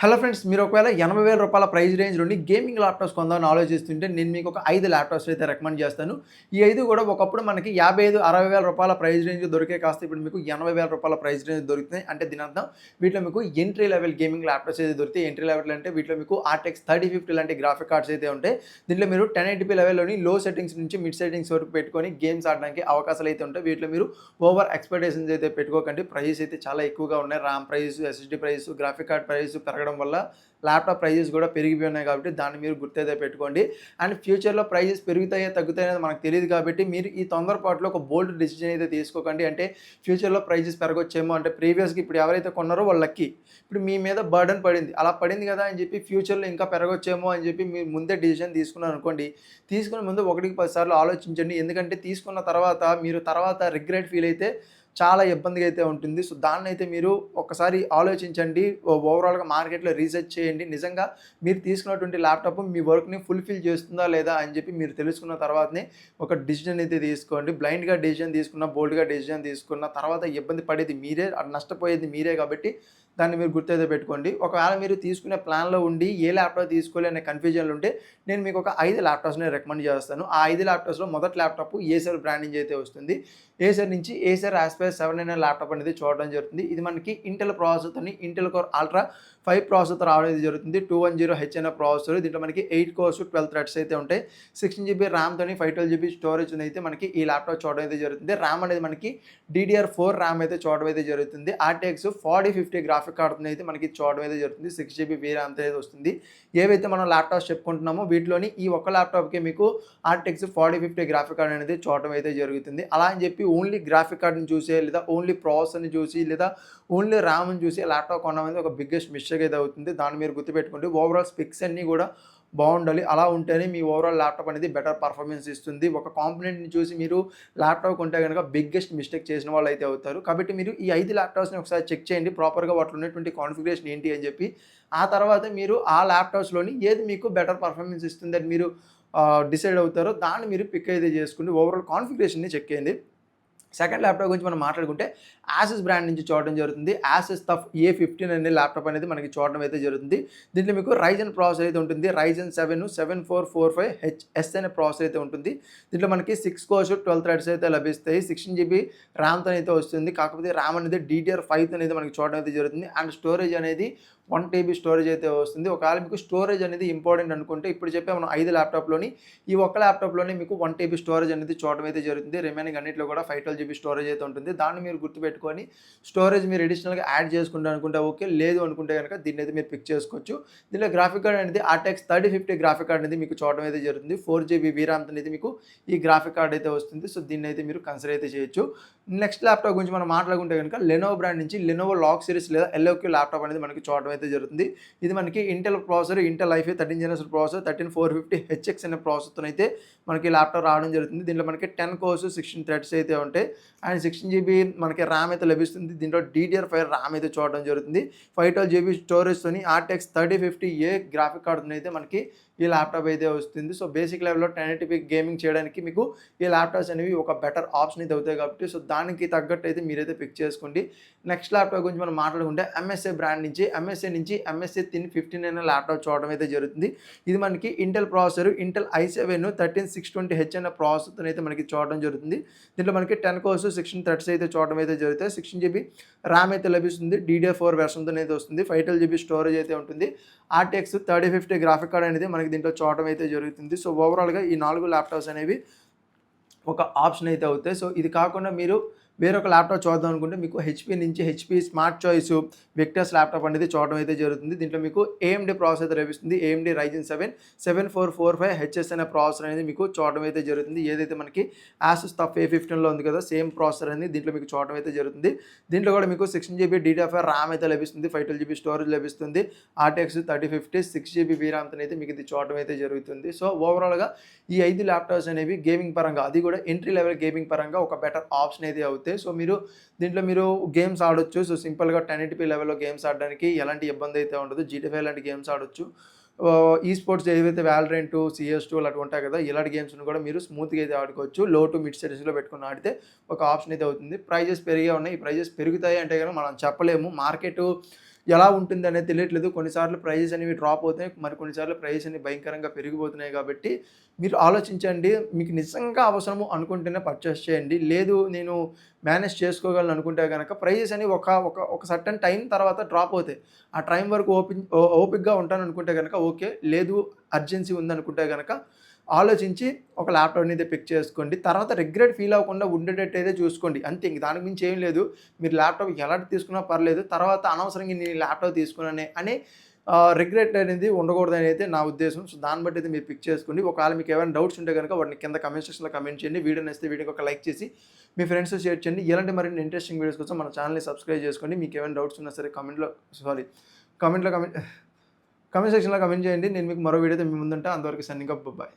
Hello friends, మీరు ఒకవేళ రూ. 80,000 ప్రైస్ రేంజ్ నుండి గేమింగ్ ల్యాప్‌టాప్స్ కొందామని ఆలోచిస్తుంటే నేను మీకు ఒక 5 ల్యాప్‌టాప్స్ అయితే రికమెండ్ చేస్తాను. ఈ 5 కూడా ఒకప్పుడు మనకి 55, 60,000 ప్రైస్ రేంజ్‌లో దొరికేయి కాస్త ఇప్పుడు మీకు రూ. 80,000 ప్రైస్ రేంజ్ దొరుకుతున్నాయి. అంటే దీని అర్థం వీటిలో మీకు ఎంట్రీ లెవెల్ గేమింగ్ ల్యాప్‌టాప్స్ అయితే దొరుకుతాయి. ఎంట్రీ లెవెల్ అంటే వీటిలో మీకు ఆర్‌టిఎక్స్ 3050 లాంటి గ్రాఫిక్ కార్డ్స్ అయితే ఉంటాయి. దీంట్లో మీరు 1080p లెవెల్‌లోని లో సెట్టింగ్స్ నుంచి మిడ్ సెట్టింగ్స్ వరకు పెట్టుకొని గేమ్స్ ఆడడానికి అవకాశాలు అయితే ఉంటాయి. వీటిలో మీరు ఓవర్ ఎక్స్‌పెక్టేషన్స్ అయితే పెట్టుకోకండి. ప్రైస్ అయితే చాలా ఎక్కువగా ఉన్నాయి. RAM price, SSD price, graphic card price పెరగడం వల్ల ల్యాప్‌టాప్ ప్రైజెస్ కూడా పెరిగిపోయినాయి కాబట్టి దాన్ని మీరు గుర్తయితే పెట్టుకోండి. అండ్ ఫ్యూచర్‌లో ప్రైజెస్ పెరుగుతాయో, తగ్గుతాయో అనేది మనకు తెలీదు కాబట్టి మీరు ఈ తొందరపాటులో ఒక బోల్డ్ డెసిషన్ అయితే తీసుకోకండి. అంటే ఫ్యూచర్‌లో ప్రైజెస్ పెరగొచ్చేమో అంటే ప్రీవియస్‌గా ఇప్పుడు ఎవరైతే కొన్నారో వాళ్ళు లక్కీ. ఇప్పుడు మీ మీద బర్డెన్ పడింది. అలా పడింది కదా అని చెప్పి ఫ్యూచర్‌లో ఇంకా పెరగొచ్చేమో అని చెప్పి మీరు ముందే డెసిషన్ తీసుకున్నారనుకోండి. తీసుకునే ముందు ఒకటికి 10 సార్లు ఆలోచించండి. ఎందుకంటే తీసుకున్న తర్వాత మీరు తర్వాత రిగ్రెట్ ఫీల్ అయితే చాలా ఇబ్బందిగా అయితే ఉంటుంది. సో, దాన్నైతే మీరు ఒక్కసారి ఆలోచించండి. ఓవరాల్‌గా మార్కెట్‌లో రీసెర్చ్ చేయండి. నిజంగా మీరు తీసుకున్నటువంటి ల్యాప్‌టాప్ మీ వర్క్‌ని ఫుల్‌ఫిల్ చేస్తుందా లేదా అని చెప్పి మీరు తెలుసుకున్న తర్వాతనే ఒక డెసిషన్ అయితే తీసుకోండి. బ్లైండ్‌గా డెసిషన్ తీసుకున్న, బోల్డ్‌గా డెసిషన్ తీసుకున్న తర్వాత ఇబ్బంది పడేది మీరే, నష్టపోయేది మీరే కాబట్టి దాన్ని మీరు గుర్తయితే పెట్టుకోండి. ఒకవేళ మీరు తీసుకునే ప్లాన్‌లో ఉండి ఏ ల్యాప్‌టాప్ తీసుకోవాలి అనే కన్‌ఫ్యూజన్‌లో ఉంటే నేను మీకు ఒక 5 ల్యాప్‌టాప్స్‌ని రికమెండ్ చేస్తాను. ఆ 5 ల్యాప్‌టాప్స్‌లో మొదటి ల్యాప్‌టాప్ ఏసర్ బ్రాండ్ నుంచి అయితే వస్తుంది. ఏసర్ నుంచి ఏసర్ యాస్పెస్ 799 ల్యాప్‌టాప్ అనేది చూడడం జరుగుతుంది. ఇది మనకి ఇంటెల్ ప్రాసెసర్‌తోని ఇంటెల్ కోర్ అల్ట్రా 5 ప్రాసెసర్ రావడం అనేది జరుగుతుంది. 210H అనే ప్రాసెసర్. దీంట్లో మనకి 8 కోర్స్ 12 థ్రెడ్స్ అయితే ఉంటాయి. 16GB ర్యామ్‌తోని 512GB స్టోరేజ్ అయితే మనకి ఈ ల్యాప్‌టాప్ చూడడం అయితే జరుగుతుంది. ర్యామ్ అనేది మనకి DDR4 ర్యామ్ అయితే చూడడం అయితే జరుగుతుంది. ఆర్‌టిఎక్స్ 4050 గ్రాఫిక్ కార్డ్‌తోని అయితే మనకి చూడడం అయితే జరుగుతుంది. 6GB ర్యామ్‌తో అయితే వస్తుంది. ఏవైతే మనం ల్యాప్‌టాప్స్ చెప్పుకుంటున్నామో వీటిలోని ఈ ఒక్క ల్యాప్‌టాప్‌కే మీకు ఆర్‌టిఎక్స్ 4050 గ్రాఫిక్ కార్డ్ అనేది చూడడం అయితే జరుగుతుంది. అలా అని చెప్పి ఓన్లీ గ్రాఫిక్ కార్డ్‌ని చూసే లేదా ఓన్లీ ప్రాసెసర్‌ని చూసి లేదా ఓన్లీ ర్యామ్‌ని చూసి ల్యాప్‌టాప్ కొనడం అనేది ఒక బిగ్గెస్ట్ మిస్టేక్ అయితే అవుతుంది. దాన్ని మీరు గుర్తుపెట్టుకోండి. ఓవరాల్ స్పెక్స్ అన్నీ కూడా బావుండాలి. అలా ఉంటేనే మీ ఓవరాల్ ల్యాప్‌టాప్ అనేది బెటర్ పర్ఫార్మెన్స్ ఇస్తుంది. ఒక కాంపోనెంట్‌ని చూసి మీరు ల్యాప్‌టాప్ కొంటే గనుక బిగ్గెస్ట్ మిస్టేక్ చేసిన వాళ్ళైతే అవుతారు. కాబట్టి మీరు ఈ 5 ల్యాప్‌టాప్స్‌ని ఒకసారి చెక్ చేయండి. ప్రాపర్‌గా వాటిలో ఉన్నటువంటి కాన్ఫిగరేషన్ ఏంటి అని చెప్పి. ఆ తర్వాత మీరు ఆ ల్యాప్‌టాప్స్‌లోని ఏది మీకు బెటర్ పర్ఫార్మెన్స్ ఇస్తుందని మీరు డిసైడ్ అవుతారో దాన్ని మీరు పిక్ అయితే చేసుకోండి. ఓవరాల్ కాన్ఫిగరేషన్‌ని చెక్ చేయండి. సెకండ్ ల్యాప్‌టాప్ గురించి మనం మాట్లాడుకుంటే యాసెస్ బ్రాండ్ నుంచి చూడడం జరుగుతుంది. యాసెస్ టఫ్ A15 అనే ల్యాప్‌టాప్ అనేది మనకి చూడడం అయితే జరుగుతుంది. దీంట్లో మీకు రైజెన్ ప్రాసెసర్ అయితే ఉంటుంది. రైజెన్ 7 7445HS అనే ప్రాసెసర్ అయితే ఉంటుంది. దీంట్లో మనకి 6 కోర్స్ 12 థ్రెడ్స్ అయితే లభిస్తాయి. 16GB ర్యామ్‌తో అయితే వస్తుంది. కాకపోతే ర్యామ్ అనేది DDR5 అనేది మనకి చూడడం అయితే జరుగుతుంది. అండ్ స్టోరేజ్ అనేది 1 TB స్టోరేజ్ అయితే వస్తుంది. ఒకవేళ మీకు స్టోరేజ్ అనేది ఇంపార్టెంట్ అనుకుంటే ఇప్పుడు చెప్పే మనం 5 ల్యాప్‌టాప్‌లోని ఈ ఒక్క ల్యాప్‌టాప్‌లోనే మీకు 1 TB స్టోరేజ్ అనేది చూడడం అయితే జరుగుతుంది. రిమైనింగ్ అన్నిట్లో కూడా 512GB స్టోరేజ్ అయితే ఉంటుంది. దాన్ని మీరు గుర్తుపెట్టుకొని స్టోరేజ్ మీరు అడిషనల్‌గా యాడ్ చేసుకుంటా అనుకుంటే ఓకే. లేదు అనుకుంటే గనుక దీన్నైతే మీరు పిక్ చేసుకోవచ్చు. దీనిలో గ్రాఫిక్ కార్డ్ అనేది ఆర్‌టిఎక్స్ 3050 గ్రాఫిక్ కార్డ్ అనేది మీకు చూడడం అయితే జరుగుతుంది. 4GB ర్యామ్‌తో అనేది మీకు ఈ గ్రాఫిక్ కార్డ్ అయితే వస్తుంది. సో, దీన్నైతే మీరు కన్సిడర్ అయితే చేయొచ్చు. నెక్స్ట్ ల్యాప్‌టాప్ గురించి మనం మాట్లాడుకుంటే గనుక లెనోవో బ్రాండ్ నుంచి లెనోవో లాగ్ సిరీస్ లేదా ఎల్ఓక్యూ ల్యాప్‌టాప్ అనేది మనకి చూడడం అయితే జరుగుతుంది. ఇది మనకి Intel processor, Intel I five 13 generation processor 13450HX అనే ప్రాసెసర్‌తోనైతే మనకి ల్యాప్‌టాప్ రావడం జరుగుతుంది. దీంట్లో మనకి 10 కోర్స్ 16 థ్రెడ్స్ అయితే ఉంటాయి. అండ్ 16GB మనకి ర్యామ్ అయితే లభిస్తుంది. దీంట్లో DDR5 ర్యామ్ అయితే చూడడం జరుగుతుంది. 512GB స్టోరేజ్‌తోని ఆర్‌టిఎక్స్ 3050A గ్రాఫిక్ కార్డ్‌తోనైతే మనకి ఈ ల్యాప్‌టాప్ అయితే వస్తుంది. సో, బేసిక్ లెవెల్‌లో 1080p గేమింగ్ చేయడానికి మీకు ఈ ల్యాప్‌టాప్స్ అనేవి ఒక బెటర్ ఆప్షన్ అయితే అవుతాయి కాబట్టి సో, దానికి తగ్గట్టు అయితే మీరైతే పిక్ చేసుకోండి. నెక్స్ట్ ల్యాప్‌టాప్ గురించి మనం మాట్లాడుకుంటే ఎంఎస్ఐ బ్రాండ్ నుంచి ఎంఎస్ఐ థిన్ 15 అనే ల్యాప్‌టాప్ చూడడం అయితే జరుగుతుంది. ఇది మనకి Intel processor Intel i7 13620H అనే ప్రాసెసర్‌తోనైతే మనకి చూడడం జరుగుతుంది. దీంట్లో మనకి 10 కోర్స్ 16 థ్రెడ్స్ అయితే చూడడం అయితే జరుగుతాయి. 16GB ర్యామ్ అయితే లభిస్తుంది. DDR4 వెర్షన్‌తోనైతే వస్తుంది. 512GB స్టోరేజ్ అయితే ఉంటుంది. ఆర్‌టిఎక్స్ 3050 గ్రాఫిక్ కార్డ్ అనేది మనకి దీంట్లో చూడడం అయితే జరుగుతుంది. సో, ఓవరాల్‌గా ఈ 4 ల్యాప్‌టాప్స్ అనేవి ఒక ఆప్షన్ అయితే అవుతాయి. సో, ఇది కాకుండా మీరు వేరొక ల్యాప్‌టాప్ చూద్దాం అనుకుంటే మీకు హెచ్‌పీ నుంచి హెచ్‌పీ స్మార్ట్ చాయిస్ విక్టర్స్ ల్యాప్‌టాప్ అనేది చూడడం అయితే జరుగుతుంది. దీంట్లో మీకు ఏఎండీ ప్రాసెసర్ లభిస్తుంది. ఏఎండీ రైజెన్ 7 7445HS అనే ప్రాసెసర్ అనేది మీకు చూడడం అయితే జరుగుతుంది. ఏదైతే మనకి ఆసూస్ టఫ్ A15లో ఉంది కదా! సేమ్ ప్రాసెసర్ అనేది దీంట్లో మీకు చూడడం అయితే జరుగుతుంది. దీంట్లో కూడా మీకు 16GB DDR5 ర్యామ్ అయితే లభిస్తుంది. 512GB స్టోరేజ్ లభిస్తుంది. ఆర్‌టిఎక్స్ 3050 6GB ర్యామ్‌తోనైతే మీకు ఇది చూడడం అయితే జరుగుతుంది. సో, ఓవరాల్‌గా ఈ 5 ల్యాప్‌టాప్స్ అనేవి గేమింగ్ పరంగా అది కూడా ఎంట్రీ లెవెల్ గేమింగ్ పరంగా ఒక బెటర్ ఆప్షన్ అయితే అవుతాయి. సో, దీంట్లో మీరు గేమ్స్ ఆడొచ్చు. సో, సింపుల్‌గా 1080p లెవెల్‌లో గేమ్స్ ఆడడానికి ఎలాంటి ఇబ్బంది అయితే ఉండదు. GTA 5 లాంటి గేమ్స్ ఆడొచ్చు. ఈ స్పోర్ట్స్ ఏవైతే వాలరెంట్, CS2 అలాంటివి ఉంటాయి కదా! ఇలాంటి గేమ్స్‌ని కూడా మీరు స్మూత్‌గా అయితే ఆడుకోవచ్చు. లో టు మిడ్ సిరీస్‌లో పెట్టుకొని ఆడితే ఒక ఆప్షన్ అయితే అవుతుంది. ప్రైజెస్ పెరిగే ఉన్నాయి. ఈ ప్రైజెస్ పెరుగుతాయి అంటే గనుక మనం చెప్పలేము. మార్కెటు ఎలా ఉంటుందనేది తెలియట్లేదు. కొన్నిసార్లు ప్రైజెస్ అనేవి డ్రాప్ అవుతాయి. మరి కొన్నిసార్లు ప్రైజెస్ అనేవి భయంకరంగా పెరిగిపోతున్నాయి కాబట్టి మీరు ఆలోచించండి. మీకు నిజంగా అవసరము అనుకుంటేనే పర్చేస్ చేయండి. లేదు నేను మేనేజ్ చేసుకోగలను అనుకుంటే గనక ప్రైజెస్ అనేవి ఒక సర్టెన్ టైమ్ తర్వాత డ్రాప్ అవుతాయి. ఆ టైం వరకు ఓపికగా ఉంటాననుకుంటే గనక ఓకే. లేదు అర్జెన్సీ ఉందనుకుంటే గనక ఆలోచించి ఒక ల్యాప్‌టాప్ అనేది పిక్ చేసుకోండి. తర్వాత రిగ్రెట్ ఫీల్ అవ్వకుండా ఉండేటట్టయితే చూసుకోండి. అంతే ఇంక దానికి మించి ఏం లేదు. మీరు ల్యాప్‌టాప్ ఎలాంటిది తీసుకున్నా పర్లేదు. తర్వాత అనవసరంగా నేను ఈ ల్యాప్‌టాప్ తీసుకున్నానే అని రిగ్రెట్ అనేది ఉండకూడదని అయితే నా ఉద్దేశం. సో, దాన్ని బట్టి అయితే మీరు పిక్ చేసుకోండి. ఒకవేళ మీకు ఏమైనా డౌట్స్ ఉంటే గనుక వాటిని కింద కామెంట్ సెక్షన్‌లో కామెంట్ చేయండి. వీడియో నచ్చితే వీడియోకి ఒక లైక్ చేసి మీ ఫ్రెండ్స్‌తో షేర్ చేయండి. ఇలాంటి మరిన్ని ఇంట్రెస్టింగ్ వీడియోస్ కోసం మన ఛానెల్‌ని సబ్స్క్రైబ్ చేసుకోండి. మీకు ఏమైనా డౌట్స్ ఉన్నా సరే కామెంట్‌లో కామెంట్ సెక్షన్‌లో కామెంట్ చేయండి. నేను మీకు మరో వీడియోతో మీ ముందుంటా. అంతవరకు సైనింగ్ ఆఫ్. బాయ్.